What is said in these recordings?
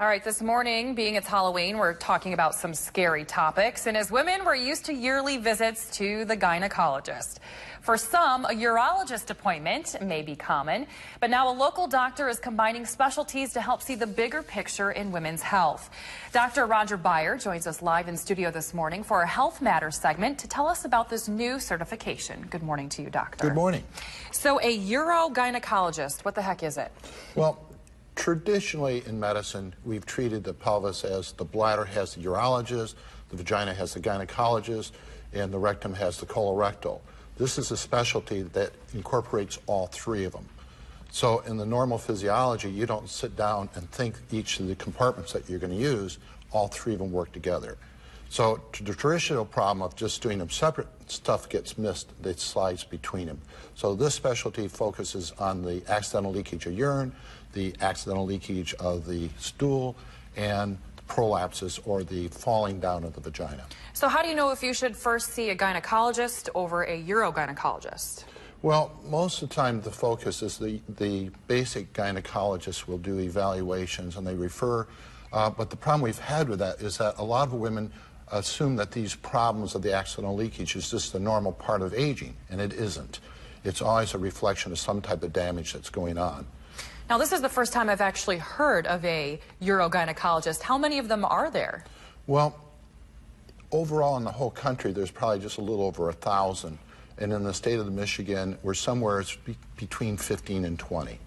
All right, this morning, being it's Halloween, we're talking about some scary topics. And as women, we're used to yearly visits to the gynecologist. For some, a urologist appointment may be common, but now a local doctor is combining specialties to help see the bigger picture in women's health. Dr. Roger Beyer joins us live in studio this morning for a Health Matters segment to tell us about this new certification. Good morning to you, doctor. Good morning. So a urogynecologist, what the heck is it? Well, traditionally in medicine, we've treated the pelvis as the bladder has the urologist, the vagina has the gynecologist, and the rectum has the colorectal. This is a specialty that incorporates all three of them. So in the normal physiology, you don't sit down and think each of the compartments that you're going to use, all three of them work together. So the traditional problem of just doing them separate, stuff gets missed that slides between them. So this specialty focuses on the accidental leakage of urine, the accidental leakage of the stool, and prolapses, or the falling down of the vagina. So how do you know if you should first see a gynecologist over a urogynecologist? Well, most of the time the focus is the basic gynecologist will do evaluations and they refer, but the problem we've had with that is that a lot of women assume that these problems of the accidental leakage is just the normal part of aging, and it isn't. It's always a reflection of some type of damage that's going on. Now, this is the first time I've actually heard of a urogynecologist. How many of them are there? Well, overall in the whole country, there's probably just a little over 1,000. And in the state of Michigan, we're somewhere between 15 and 20.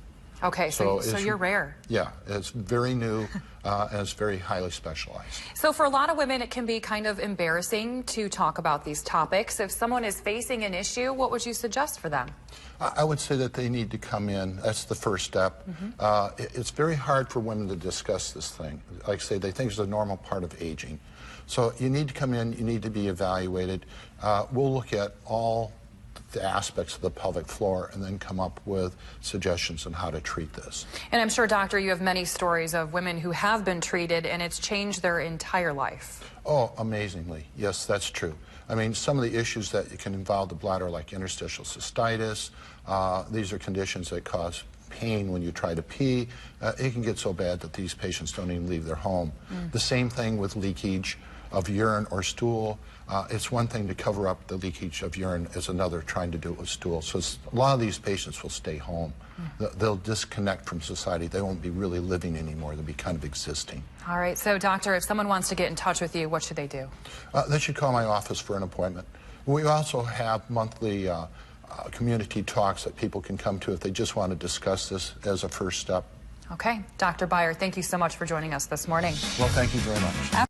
Okay, so you're rare. Yeah, it's very new and it's very highly specialized. So for a lot of women, it can be kind of embarrassing to talk about these topics. If someone is facing an issue, what would you suggest for them? I would say that they need to come in. That's the first step. It's very hard for women to discuss this thing. Like I say, they think it's a normal part of aging. So you need to come in, you need to be evaluated. We'll look at all the aspects of the pelvic floor and then come up with suggestions on how to treat this. And I'm sure, doctor, you have many stories of women who have been treated and it's changed their entire life. Oh, amazingly. Yes, that's true. I mean, some of the issues that can involve the bladder, like interstitial cystitis, these are conditions that cause pain when you try to pee. It can get so bad that these patients don't even leave their home. The same thing with leakage of urine or stool. It's one thing to cover up the leakage of urine, it's another trying to do it with stool. So a lot of these patients will stay home. They'll disconnect from society. They won't be really living anymore. They'll be kind of existing. All right. So, doctor, if someone wants to get in touch with you, what should they do? They should call my office for an appointment. We also have monthly community talks that people can come to if they just want to discuss this as a first step. Okay. Dr. Beyer, thank you so much for joining us this morning. Well, thank you very much.